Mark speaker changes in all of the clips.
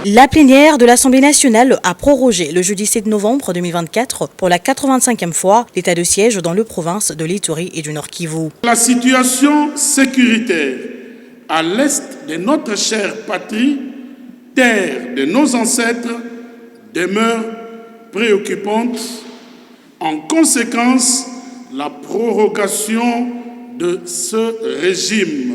Speaker 1: La plénière de l'Assemblée nationale a prorogé le jeudi 7 novembre 2024 pour la 85e fois l'état de siège dans les provinces de l'Ituri et du Nord Kivu.
Speaker 2: La situation sécuritaire à l'est de notre chère patrie, terre de nos ancêtres, demeure préoccupante. En conséquence, la prorogation de ce régime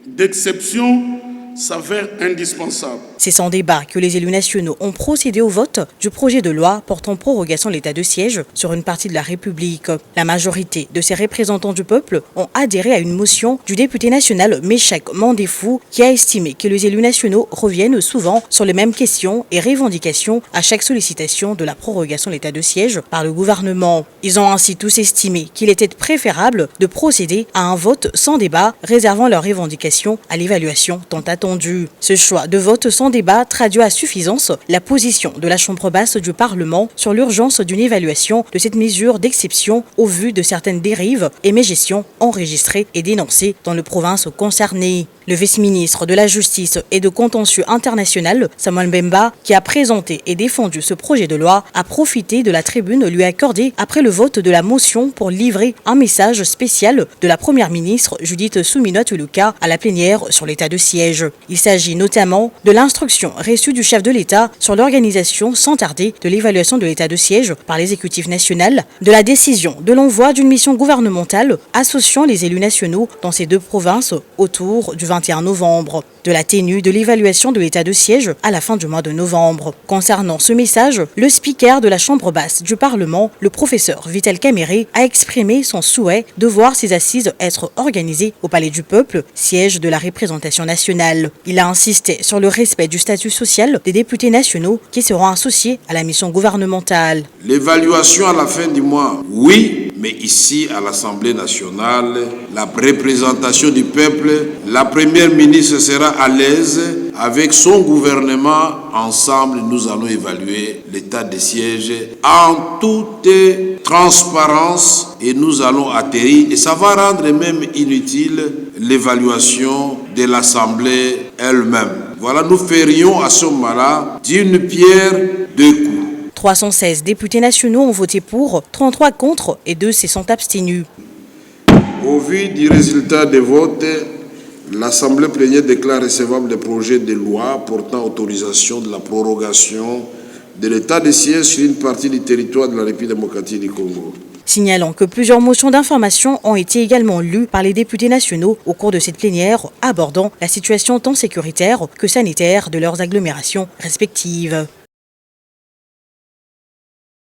Speaker 2: d'exception s'avère indispensable.
Speaker 1: C'est sans débat que les élus nationaux ont procédé au vote du projet de loi portant prorogation de l'état de siège sur une partie de la République. La majorité de ces représentants du peuple ont adhéré à une motion du député national Méchek Mandefou qui a estimé que les élus nationaux reviennent souvent sur les mêmes questions et revendications à chaque sollicitation de la prorogation de l'état de siège par le gouvernement. Ils ont ainsi tous estimé qu'il était préférable de procéder à un vote sans débat, réservant leurs revendications à l'évaluation tant attendue. Ce choix de vote sans débat traduit à suffisance la position de la Chambre basse du Parlement sur l'urgence d'une évaluation de cette mesure d'exception au vu de certaines dérives et mégestions enregistrées et dénoncées dans les provinces concernées. Le vice-ministre de la Justice et de Contentieux international, Samuel Mbemba, qui a présenté et défendu ce projet de loi, a profité de la tribune lui accordée après le vote de la motion pour livrer un message spécial de la première ministre Judith Suminwa-Tuluka à la plénière sur l'état de siège. Il s'agit notamment de l'instruction reçue du chef de l'État sur l'organisation sans tarder de l'évaluation de l'état de siège par l'exécutif national, de la décision de l'envoi d'une mission gouvernementale associant les élus nationaux dans ces deux provinces autour du 21 novembre, de la tenue de l'évaluation de l'état de siège à la fin du mois de novembre. Concernant ce message, le speaker de la Chambre basse du Parlement, le professeur Vital Kamerhe, a exprimé son souhait de voir ces assises être organisées au Palais du Peuple, siège de la représentation nationale. Il a insisté sur le respect du statut social des députés nationaux qui seront associés à la mission gouvernementale.
Speaker 3: L'évaluation à la fin du mois, oui, mais ici à l'Assemblée nationale, la représentation du peuple, la première ministre sera à l'aise avec son gouvernement. Ensemble, nous allons évaluer l'état de siège en toute transparence et nous allons atterrir. Et ça va rendre même inutile l'évaluation de l'Assemblée elle-même. Voilà, nous ferions à ce moment-là d'une pierre deux coups.
Speaker 1: 316 députés nationaux ont voté pour, 33 contre et 2 se sont abstenus.
Speaker 3: Au vu du résultat des votes, l'Assemblée plénière déclare recevable le projet de loi portant autorisation de la prorogation de l'état de siège sur une partie du territoire de la République démocratique du Congo.
Speaker 1: Signalant que plusieurs motions d'information ont été également lues par les députés nationaux au cours de cette plénière, abordant la situation tant sécuritaire que sanitaire de leurs agglomérations respectives.